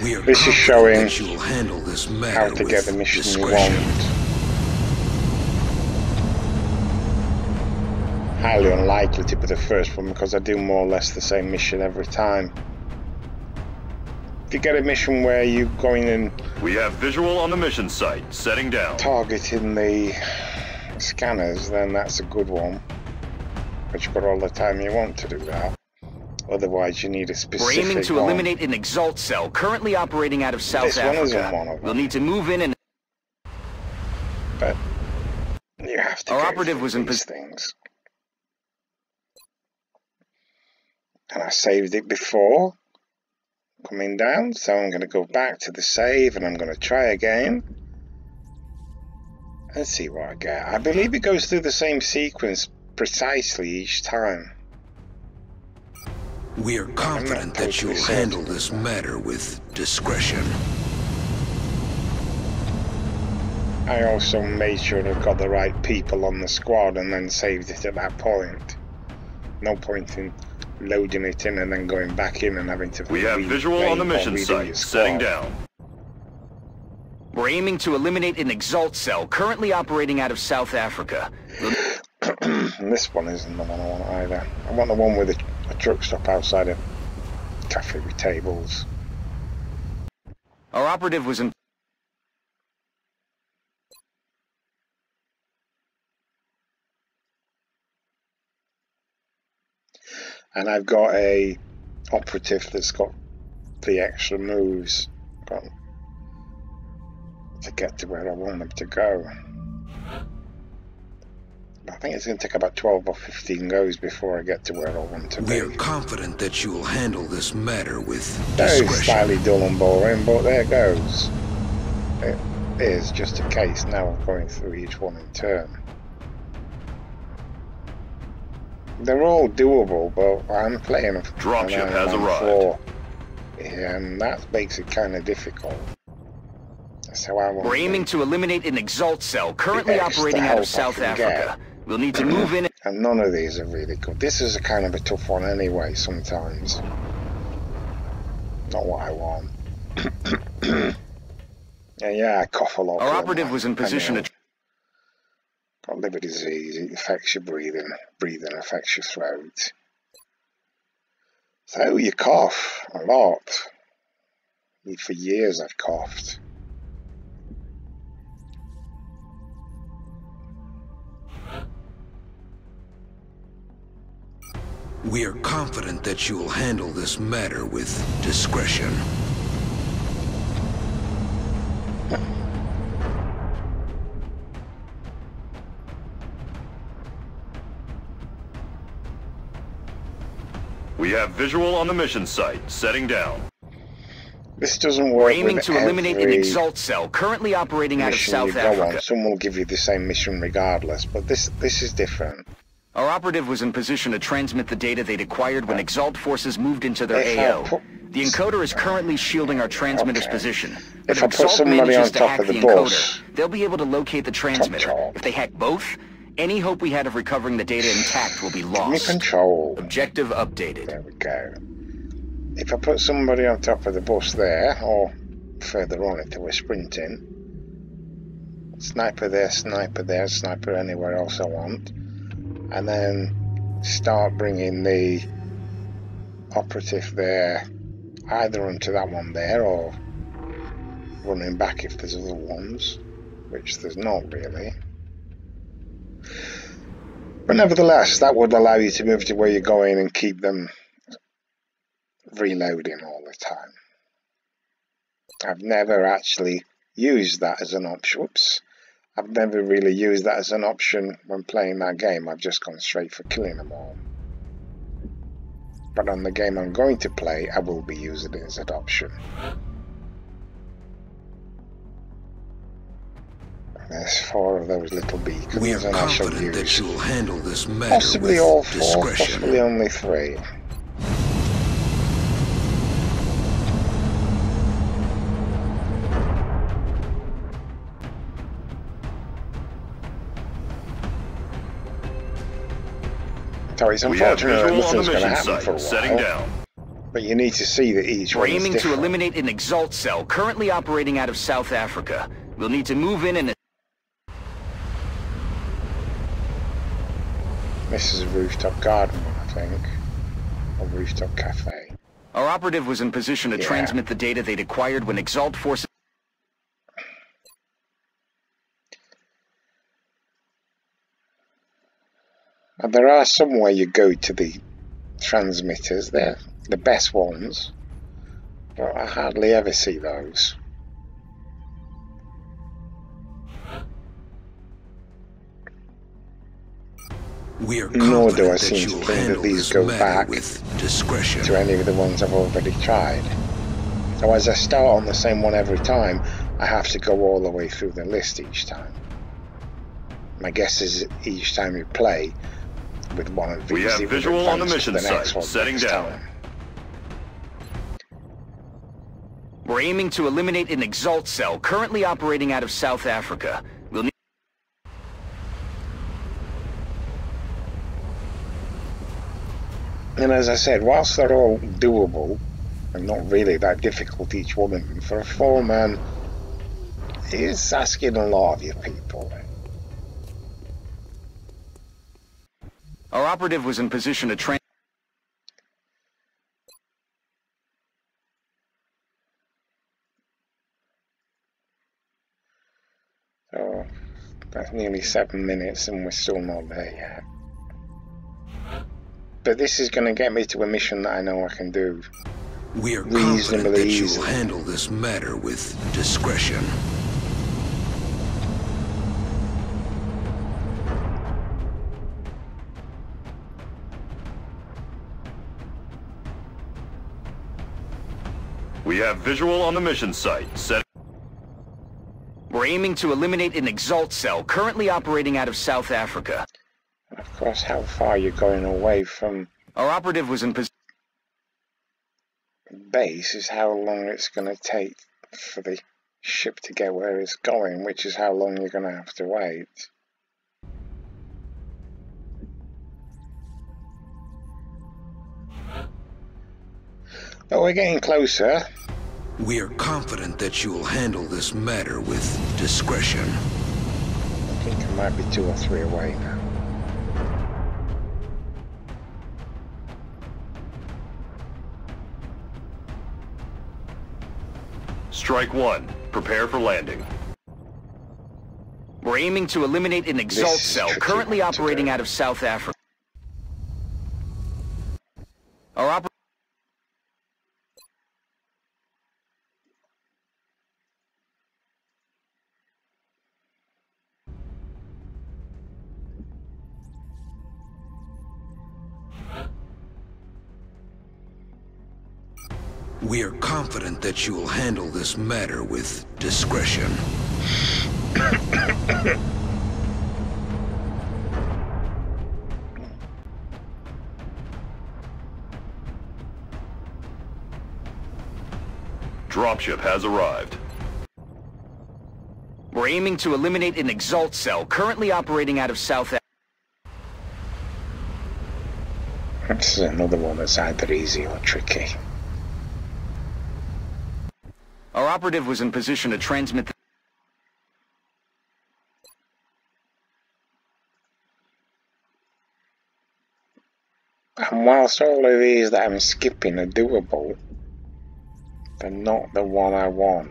This is showing you'll handle this matter how to get the mission you want. Highly unlikely to be the first one because I do more or less the same mission every time. If you get a mission where you're going and we have visual on the mission site, setting down. Targeting the scanners, then that's a good one. But you've got all the time you want to do that. Otherwise, you need a specific We're aiming to one. eliminate an Exalt cell currently operating out of South This one isn't Africa. one of them. We'll need to move in and... But you have to Our go operative through was in these things. And I saved it before coming down, so I'm going to go back to the save and I'm going to try again and see what I get. I believe it goes through the same sequence precisely each time. We are confident that you'll handle this matter with discretion. I also made sure I've got the right people on the squad and then saved it at that point. No point in loading it in and then going back in and having to... We have visual on the mission site, setting down. We're aiming to eliminate an Exalt cell currently operating out of South Africa. And this one isn't the one I want either. I want the one with a truck stop outside a cafe with tables. Our operative was in... And I've got a operative that's got the extra moves to get to where I want them to go. I think it's going to take about 12 or 15 goes before I get to where I want to be. We are confident that you will handle this matter with That discretion. is slightly dull and boring, but there it goes. It is just a case now of going through each one in turn. They're all doable, but I'm playing a Dropship has arrived. 4, and that makes it kind of difficult. That's how I want. We're aiming to eliminate an Exalt cell currently operating out of South Africa. We'll need to move in... And none of these are really good. This is a kind of a tough one anyway, sometimes. Not what I want. Yeah, I cough a lot. Our operative was in position to... Got liver disease, it affects your breathing. Breathing affects your throat. So you cough a lot. For years I've coughed. We are confident that you will handle this matter with discretion. We have visual on the mission site, setting down. This doesn't work. We're aiming to eliminate an Exalt cell currently operating out of South Africa. Some will give you the same mission regardless, but this is different. Our operative was in position to transmit the data they'd acquired when Exalt forces moved into their AO. The encoder is currently shielding our transmitter's position. But If I put somebody on top of the bus, they'll be able to locate the transmitter. If they hack both, any hope we had of recovering the data intact will be lost. give me control. Objective updated. There we go. If I put somebody on top of the bus there, or further on if they were sprinting, sniper there, sniper anywhere else I want, and then start bringing the operative there, either onto that one there, or running back if there's other ones, which there's not really. But nevertheless, that would allow you to move to where you're going and keep them reloading all the time. I've never actually used that as an option. I've never really used that as an option when playing that game. I've just gone straight for killing them all. But on the game I'm going to play, I will be using it as an option. There's 4 of those little beacons, We are and I shall confident that use you will handle this matter possibly with all 4, discretion. possibly only 3. So it's We have unfortunate that visual on the nothing's going to mission happen site, for a while. setting down. But you need to see that each We're one is aiming different. to eliminate an Exalt cell currently operating out of South Africa. We'll need to move in and... This is a rooftop garden, I think. Or rooftop cafe. Our operative was in position to transmit the data they'd acquired when Exalt forces... And there are some where you go to the transmitters. They're the best ones. But I hardly ever see those. We are Nor do I confident that seem to you'll think that handle these this go matter back with discretion. to any of the ones I've already tried. So as I start on the same one every time, I have to go all the way through the list each time. My guess is each time you play with one of these, We have it would visual on the advance to mission next site. one Setting next down. time. We're aiming to eliminate an Exalt cell currently operating out of South Africa. We'll need... And as I said, whilst they're all doable and not really that difficult, each one of them, for a 4-man, it's asking a lot of you people. Our operative was in position to train... So that's nearly 7 minutes and we're still not there yet. But this is going to get me to a mission that I know I can do We are confident reasonably that you'll easily. handle this matter with discretion. We have visual on the mission site. We're aiming to eliminate an Exalt cell currently operating out of South Africa. Of course, how far you're going away from Our operative was in position... base is how long it's going to take for the ship to get where it's going, which is how long you're going to have to wait. But we're getting closer. We are confident that you will handle this matter with discretion. I think I might be 2 or 3 away now. Strike 1. Prepare for landing. We're aiming to eliminate an Exalt This is cell tricky currently one to operating do. out of South Africa. Our operative... We are confident that you will handle this matter with discretion. Dropship has arrived. We're aiming to eliminate an Exalt cell currently operating out of South Africa. This is another one that's either easy or tricky. Our operative was in position to transmit the... And whilst all of these that I'm skipping are doable, they're not the one I want.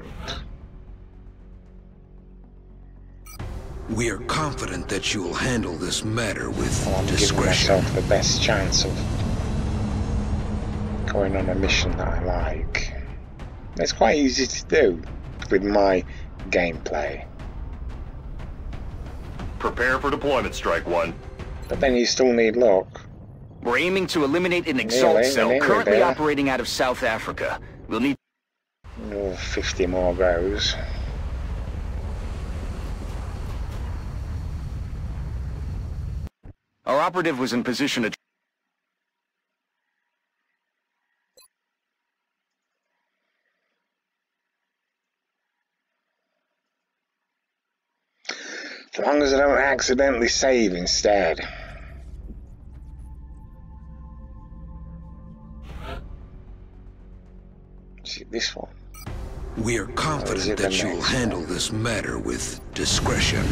We are confident that you will handle this matter with I'm giving discretion. myself the best chance of going on a mission that I like. It's quite easy to do with my gameplay, Prepare for deployment, Strike 1. but then you still need luck. We're aiming to eliminate an Exalt cell nearly currently there. operating out of South Africa. We'll need... Oh, 50 more goes. Our operative was in position to... As long as I don't accidentally save instead. Is it this one? We are confident that you'll handle this matter with discretion.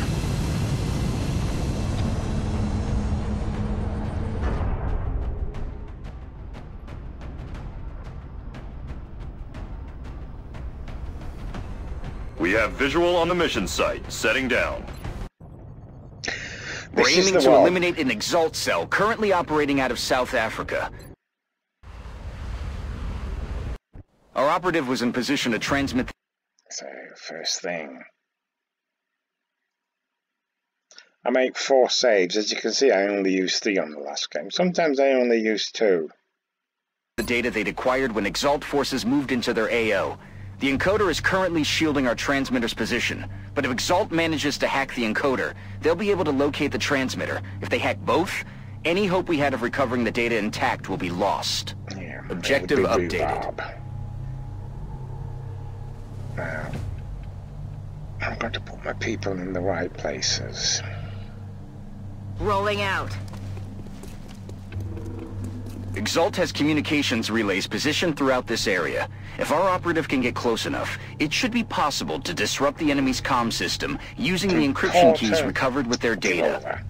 We have visual on the mission site. Setting down. We're aiming to eliminate an Exalt cell currently operating out of South Africa. Our operative was in position to transmit... So, first thing. I make 4 saves. As you can see, I only used 3 on the last game. Sometimes I only use 2. The data they'd acquired when Exalt forces moved into their AO. The encoder is currently shielding our transmitter's position, but if Exalt manages to hack the encoder, they'll be able to locate the transmitter. If they hack both, any hope we had of recovering the data intact will be lost. Yeah, Objective updated. Now, I'm going to put my people in the right places. Rolling out. Exalt has communications relays positioned throughout this area. If our operative can get close enough, it should be possible to disrupt the enemy's comm system using the encryption keys recovered with their data.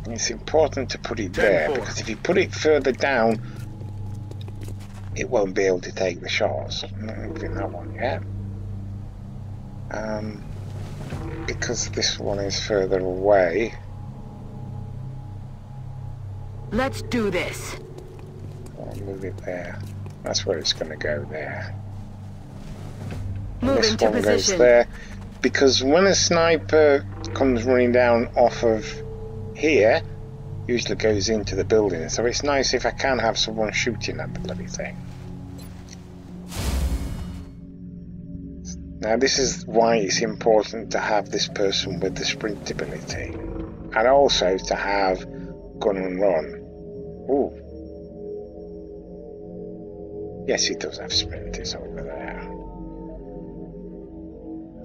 And it's important to put it there, because if you put it further down, it won't be able to take the shots. I'm not moving that one yet. Because this one is further away. Let's do this. I'll move it there. That's where it's going to go there. Moving this to one position. goes there. Because when a sniper comes running down off of here, usually goes into the building. So it's nice if I can have someone shooting at the bloody thing. Now this is why it's important to have this person with the sprint ability. And also to have gun and run. Ooh. Yes, he does have sprint, it's over there.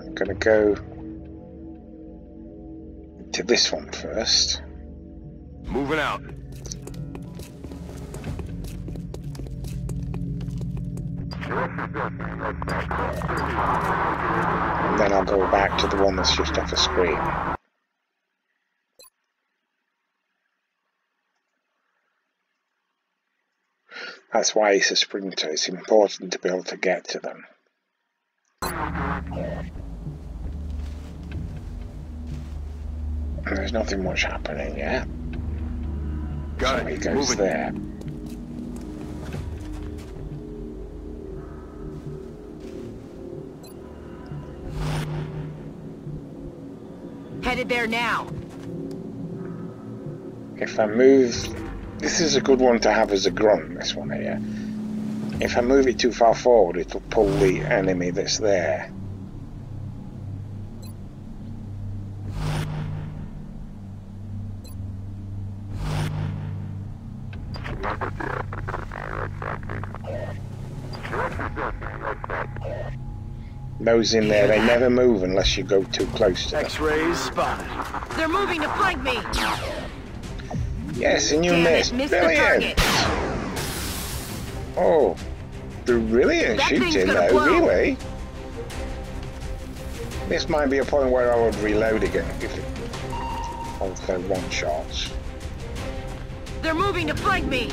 I'm gonna go to this one first. Moving out. And then I'll go back to the one that's just off the screen. That's why he's a sprinter. It's important to be able to get to them. And there's nothing much happening yet. Got so it. he goes Moving. there. Headed there now. If I move... This is a good one to have as a grunt, this one here. If I move it too far forward, it'll pull the enemy that's there. Those in there, they never move unless you go too close to them. X-rays spotted. They're moving to flank me. Yes, and you Damn it, missed. missed the Brilliant. target. Oh, brilliant That thing's shooting gonna though, blow. really. This might be a point where I would reload again if it also one shots. They're moving to flank me.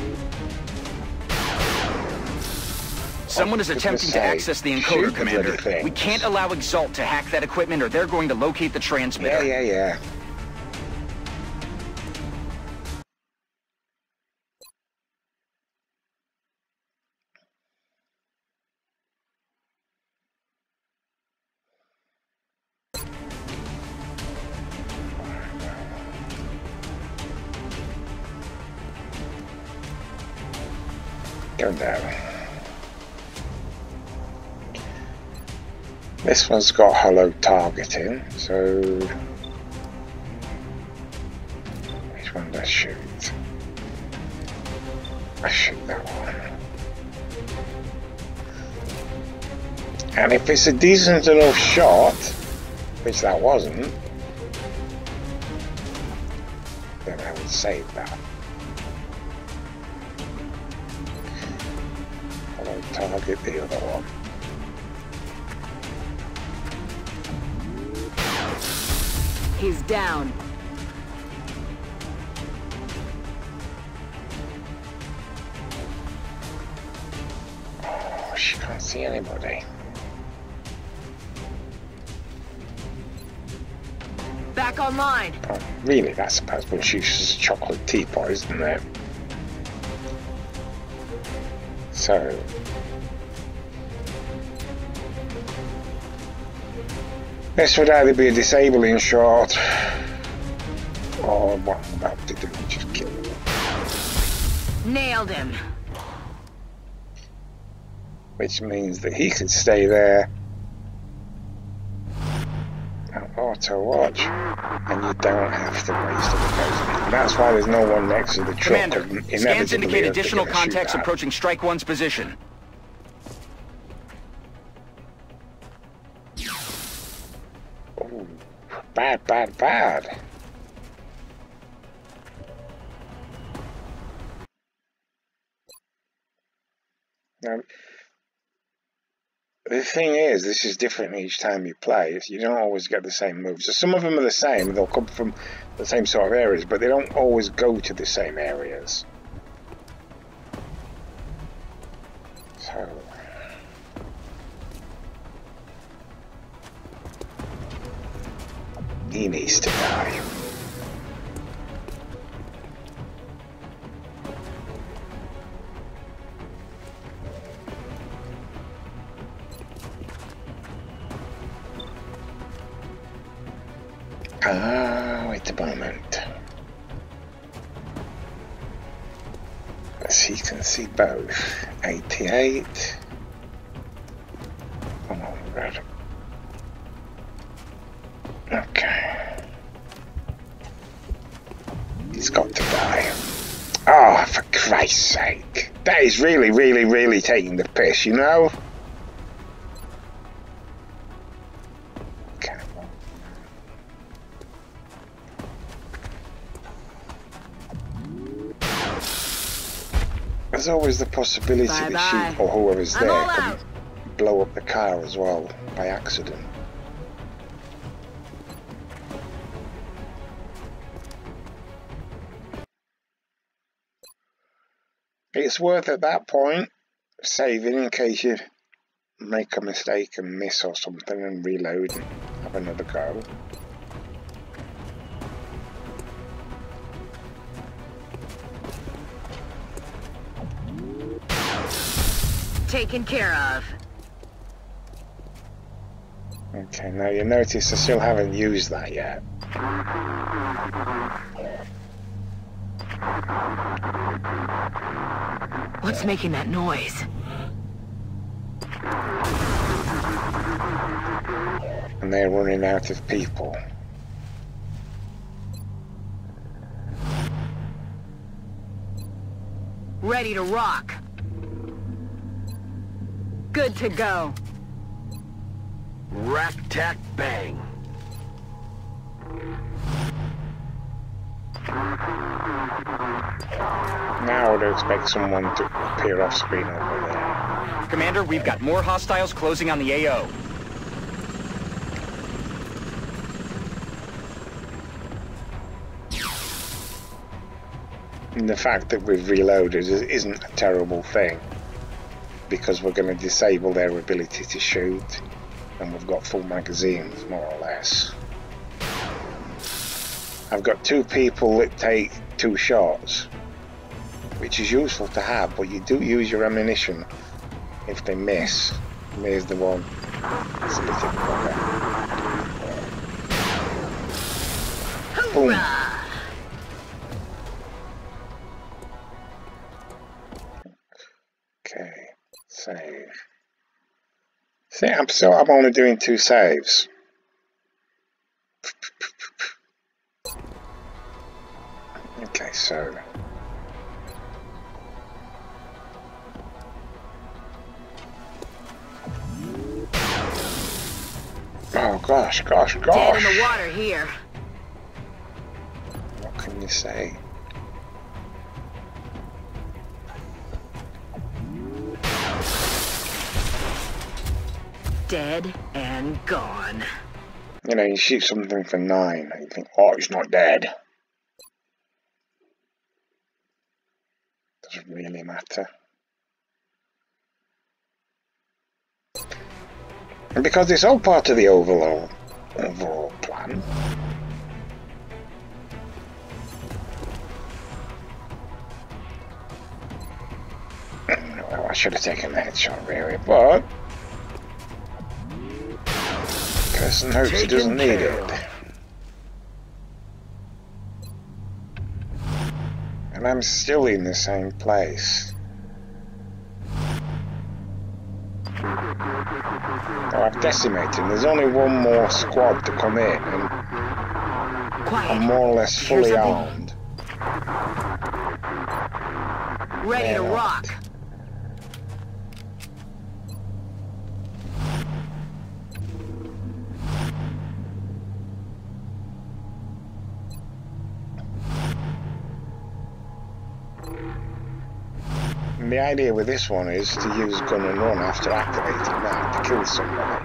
Someone is attempting to access the encoder, Commander. We can't allow Exalt to hack that equipment or they're going to locate the transmitter. Yeah. Go down. This one's got hollow targeting, so which one do I shoot? I shoot that one. And if it's a decent enough shot, which that wasn't, then I would save that. Hollow target the other one. He's down. Oh, she can't see anybody. Back online. Oh, really, that's supposed to she uses a chocolate teapot, isn't it? So... this would either be a disabling shot, or what I'm about to do, just kill him. Nailed him. Which means that he could stay there and auto watch, and you don't have to waste it. And that's why there's no one next to the truck. Commander, scans indicate additional contacts approaching Strike 1's position. Oh, bad, bad, bad. Now, the thing is, this is different each time you play. You don't always get the same moves. So some of them are the same, they'll come from the same sort of areas, but they don't always go to the same areas. So... he needs to die. Wait a moment. He can see both. 88. Oh my god. Okay. He's got to die. Oh, for Christ's sake. That is really, really, really taking the piss, you know? There's always the possibility that she or whoever's there can blow up the car as well by accident. It's worth at that point saving in case you make a mistake and miss or something and reload and have another go. Taken care of. Okay, now you notice I still haven't used that yet. What's making that noise? And they're running out of people. Ready to rock. Good to go. Rack, tack, bang. Now I would expect someone to appear off screen over there. Commander, we've got more hostiles closing on the AO. And the fact that we've reloaded isn't a terrible thing, because we're going to disable their ability to shoot, and we've got full magazines, more or less. I've got 2 people that take 2 shots, which is useful to have, but you do use your ammunition if they miss. And there's the one. It's a bit of boom. Okay, save. See, I'm only doing 2 saves. Okay, so oh gosh. Dead in the water here. What can you say? Dead and gone. You know, you shoot something for 9 and you think, oh, it's not dead. Doesn't really matter. And because it's all part of the overall plan. Well, I should have taken the headshot really, but person hopes he doesn't need it. And I'm still in the same place. Oh, I've decimated. There's only one more squad to come in, and I'm more or less fully armed. Ready to rock. And the idea with this one is to use gun and run after activating that to kill somebody.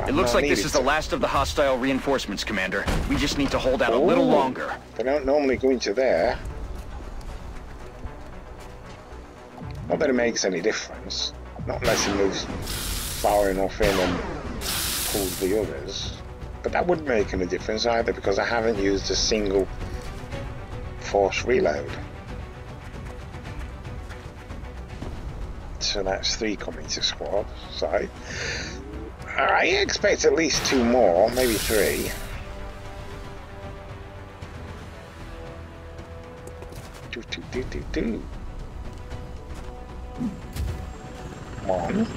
It looks like this is the last of the hostile reinforcements, Commander. We just need to hold out a little longer. They don't normally go into there. Not that it makes any difference. Not unless he moves far enough in and pulls the others. But that wouldn't make any difference either, because I haven't used a single force reload. So that's 3 coming to squad side. I expect at least 2 more, maybe 3. Do. 1,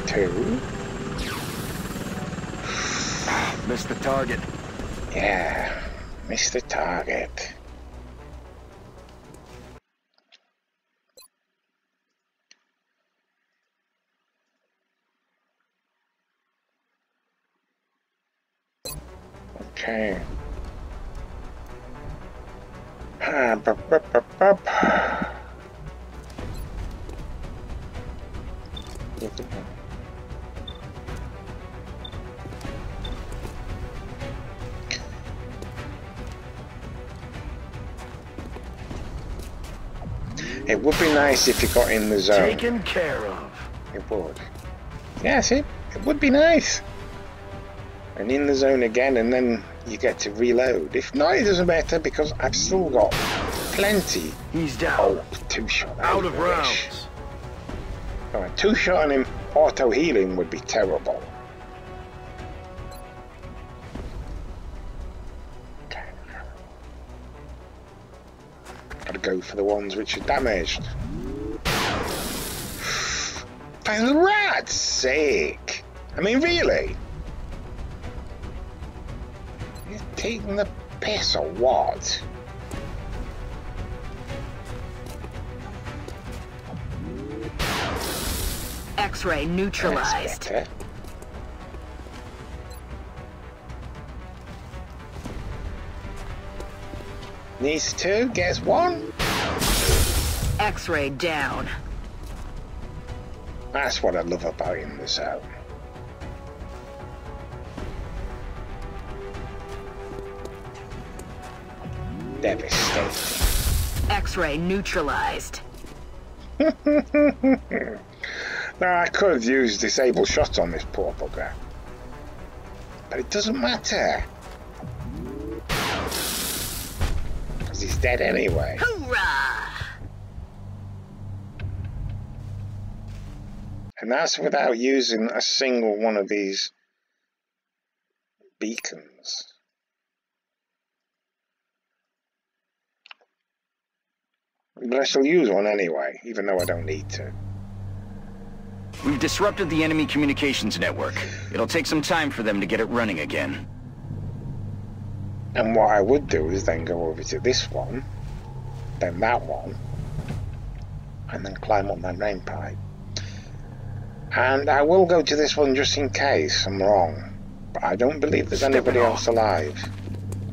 2. Missed the target. Yeah, missed the target. Okay. It would be nice if you got in the zone. Taken care of. It would. Yes, it would be nice. And in the zone again, and then you get to reload. If not, it doesn't matter, because I've still got plenty. He's down. Oh, 2-shot. Out of rounds. Oh, 2-shot and him auto healing would be terrible. Okay. Gotta go for the ones which are damaged. For the rat's sake! I mean, really? You're taking the piss or what? X-ray neutralized. That's better. Needs 2, gets 1. X-ray down. That's what I love about in the zone. Devastating. X-ray neutralized. Now I could have used disable shot on this poor bugger, but it doesn't matter, because he's dead anyway. Hoorah! And that's without using a single one of these beacons. But I shall use one anyway, even though I don't need to. We've disrupted the enemy communications network. It'll take some time for them to get it running again. And what I would do is then go over to this one, then that one, and then climb up that main pipe. And I will go to this one just in case I'm wrong. But I don't believe there's anybody else alive,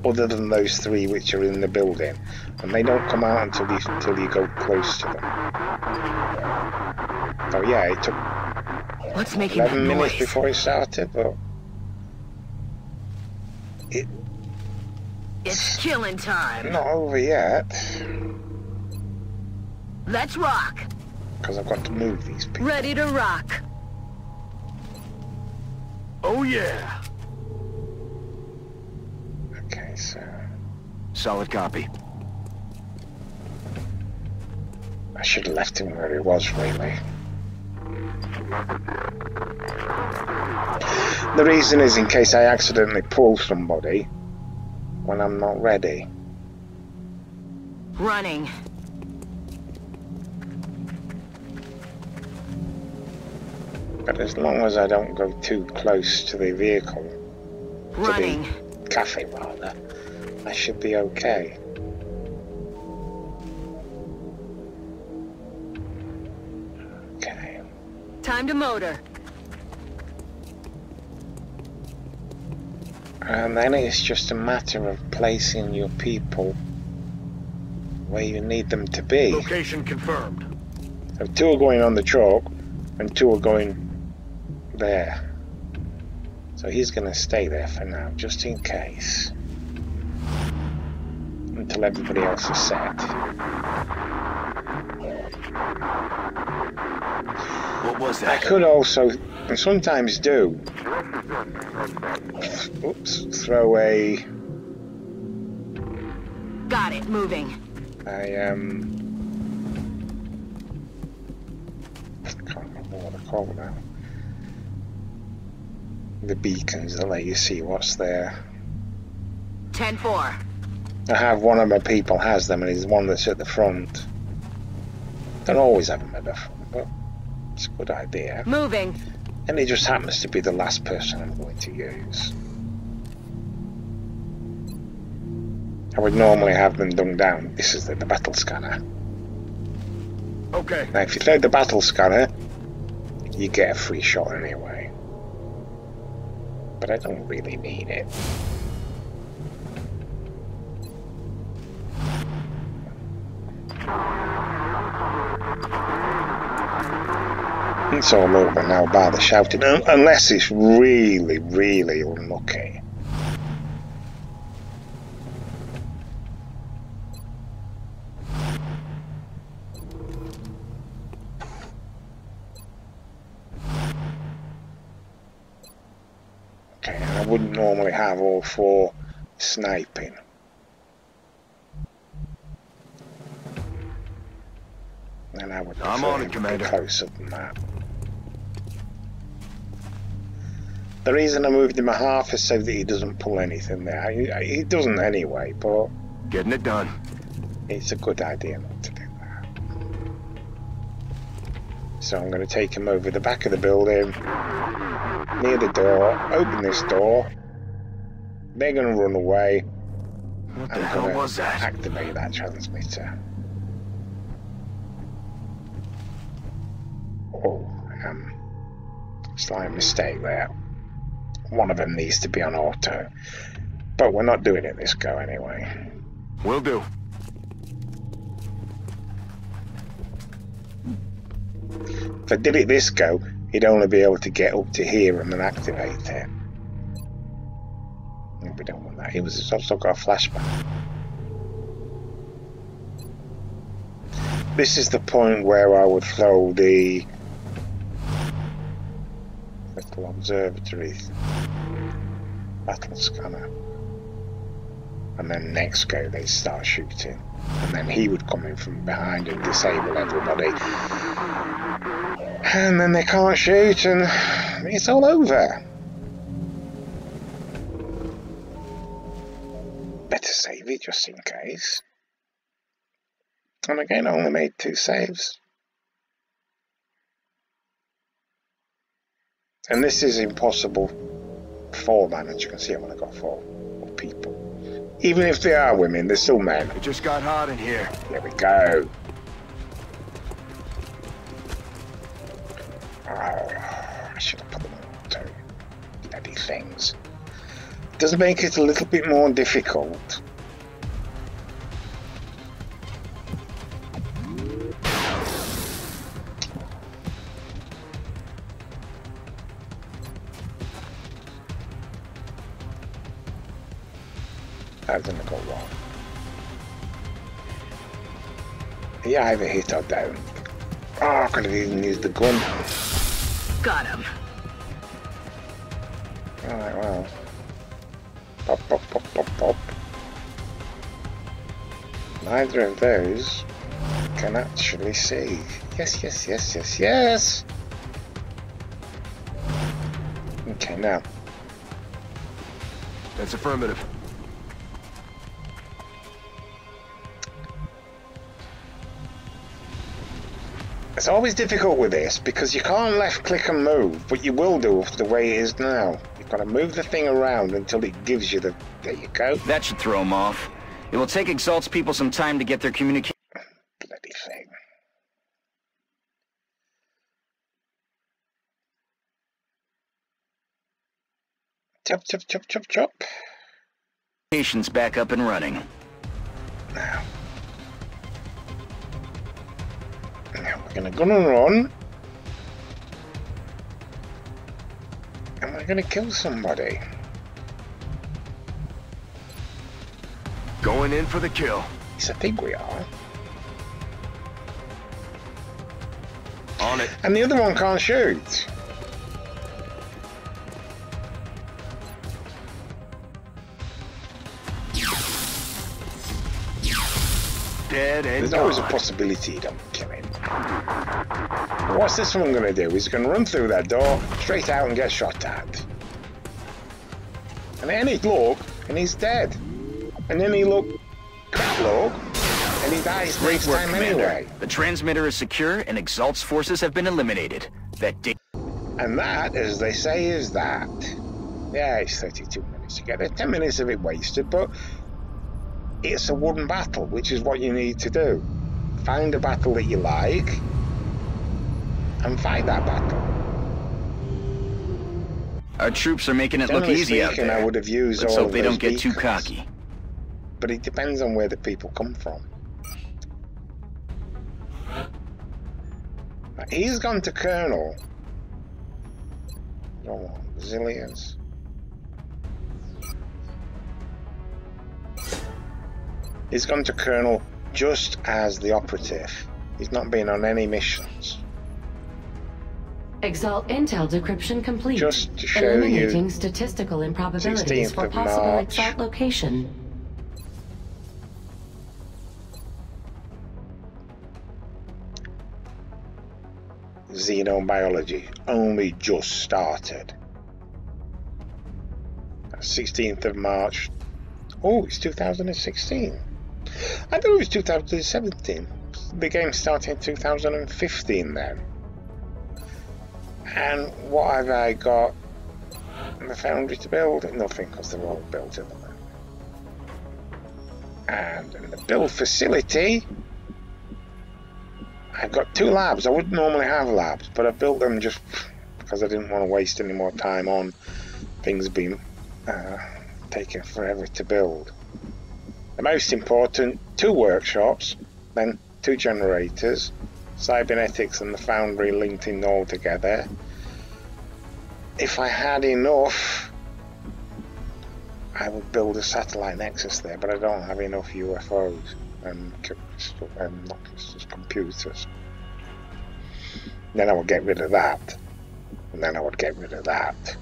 other than those 3 which are in the building. And they don't come out until you go close to them. So yeah, it took What's making 11 that minutes noise? before it started, but It's killing time. not over yet. Let's rock. Because I've got to move these people. Ready to rock. Oh yeah. Okay, so Solid copy. I should have left him where he was, really. The reason is in case I accidentally pull somebody when I'm not ready. Running. But as long as I don't go too close to the vehicle, Running. to the cafe rather, I should be okay. Okay. Time to motor. And then it's just a matter of placing your people where you need them to be. Location confirmed. So 2 are going on the chalk and 2 are going there. So he's going to stay there for now, just in case. Until everybody else is set. What was I that? could also, and sometimes do, oops, throw a, Got it. Moving. I can't remember what they're called now. The beacons that let you see what's there. 10-4. I have one of my people has them, and he's the one that's at the front. Don't always have them at the front, but it's a good idea. Moving. And he just happens to be the last person I'm going to use. I would normally have them done down. This is the battle scanner. Okay. Now, if you throw the battle scanner, you get a free shot anyway. But I don't really need it. It's all over now by the shouting, unless it's really, really unlucky. Okay, and I wouldn't normally have all 4 sniping. And I would I'm prefer on it, him to be Commander. closer than that. The reason I moved him a half is so that he doesn't pull anything there. He doesn't anyway, but Getting it done. it's a good idea not to do that. So I'm going to take him over the back of the building, near the door, open this door. They're going to run away. What the I'm hell going was to that? activate that transmitter. Oh, slight mistake there. One of them needs to be on auto. But we're not doing it this go anyway. Will do. If I did it this go, he'd only be able to get up to here and then activate it. And we don't want that. He's also got a flashback. This is the point where I would throw the little observatory battle scanner. And then next go they start shooting. And then he would come in from behind and disable everybody. And then they can't shoot and it's all over. Better save it just in case. And again, I only made 2 saves. And this is impossible 4 man, as you can see I've only got 4 people. Even if they are women, they're still men. It just got hot in here. There we go. Oh, I should have put them on auto. Bloody things. It does make it a little bit more difficult. That's only got one. He either hit or down. Oh, I could have even used the gun. Got him. Alright, well. Pop, pop, pop, pop, pop. Neither of those can actually see. Yes, yes, yes, yes, yes! Okay, now. That's affirmative. It's always difficult with this because you can't left click and move, but you will do the way it is now. You've got to move the thing around until it gives you the... There you go. That should throw him off. It will take Exalt's people some time to get their communication. Bloody thing. Chop, chop, chop, chop, chop. Communications back up and running. Now we're gonna go and run. And we're gonna kill somebody. Going in for the kill. Yes, I think we are. On it. And the other one can't shoot. Dead and There's always a gone. possibility you don't kill him. What's this one going to do? He's going to run through that door, straight out and get shot at. And then he'd look, and he's dead. And then he look, crap look, and he dies Great next work, time Commander. anyway. The transmitter is secure and Exalt's forces have been eliminated. And that, as they say, is that. Yeah, it's 32 minutes to get there. 10 minutes of it wasted, but it's a wooden battle, which is what you need to do. Find a battle that you like, and fight that battle. Our troops are making it look Generally easy out speaking, there. I would have used Let's all hope of they those don't get too beacons. cocky. But it depends on where the people come from. He's gone to Colonel. Oh, zillions. He's gone to Colonel just as the operative. He's not been on any missions. Exalt intel decryption complete. Just to show Eliminating you, statistical improbabilities 16th for of possible March. Exalt location. Xenobiology only just started. 16th of March. Oh, it's 2016. I thought it was 2017. The game started in 2015 then. And what have I got in the foundry to build? Nothing, because they're all built at the moment. And in the build facility, I've got 2 labs. I wouldn't normally have labs, but I built them just because I didn't want to waste any more time on things being taking forever to build. The most important, 2 workshops, then 2 generators, cybernetics and the foundry linked in all together. If I had enough, I would build a satellite nexus there, but I don't have enough UFOs and not just computers. Then I would get rid of that, and then I would get rid of that,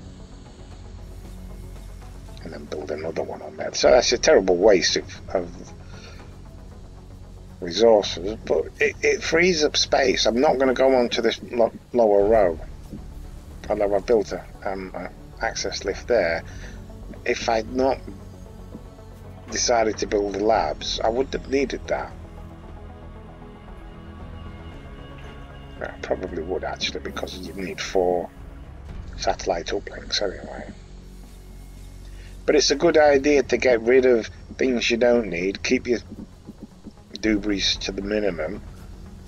and then build another one on there. So that's a terrible waste of resources, but it frees up space. I'm not going to go on to this lower row, although I've built a access lift there. If I'd not decided to build the labs, I wouldn't have needed that. I probably would actually, because you need 4 satellite uplinks anyway. But it's a good idea to get rid of things you don't need, keep your debris to the minimum.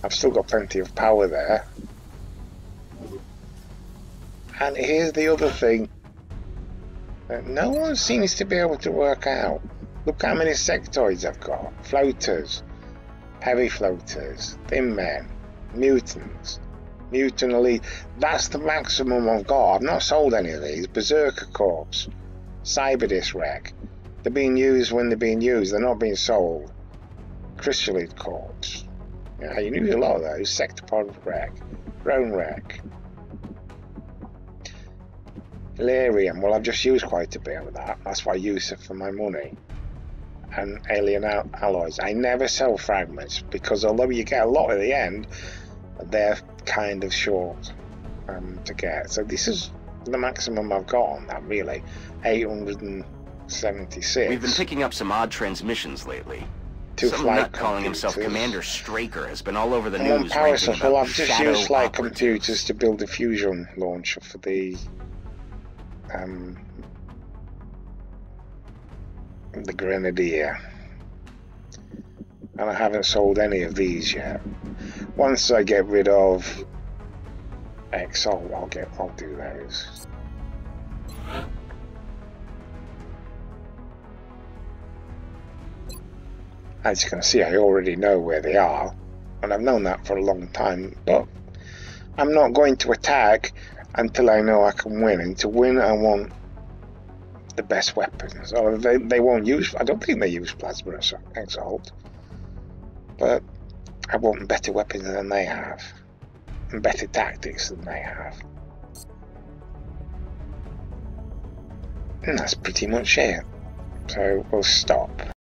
I've still got plenty of power there. And here's the other thing that no one seems to be able to work out. Look how many sectoids I've got. Floaters, heavy floaters, thin men, mutants, mutant elite. That's the maximum I've got. I've not sold any of these. Berserker Corps, Cyberdisc Wreck. They're being used when they're being used. They're not being sold. Chrysalid quartz. Yeah, you use a lot of those. Sectopod wreck. Drone wreck. Illyrium. Well, I've just used quite a bit of that. That's why I use it for my money. And alien alloys. I never sell fragments because although you get a lot at the end, they're kind of short to get. So this is the maximum I've got on that, really. 876. We've been picking up some odd transmissions lately. Two Some flight nut calling himself computers. Commander Straker has been all over the I'm on news power ranting stuff. Well, about I've just shadow used flight operatives. computers to build a fusion launcher for the Grenadier. And I haven't sold any of these yet. Once I get rid of Exalt, I'll do those. As you can see, I already know where they are, and I've known that for a long time, but I'm not going to attack until I know I can win, and to win I want the best weapons. Or they won't use, I don't think they use Plasma Exalt, but I want better weapons than they have, and better tactics than they have. And that's pretty much it. So we'll stop.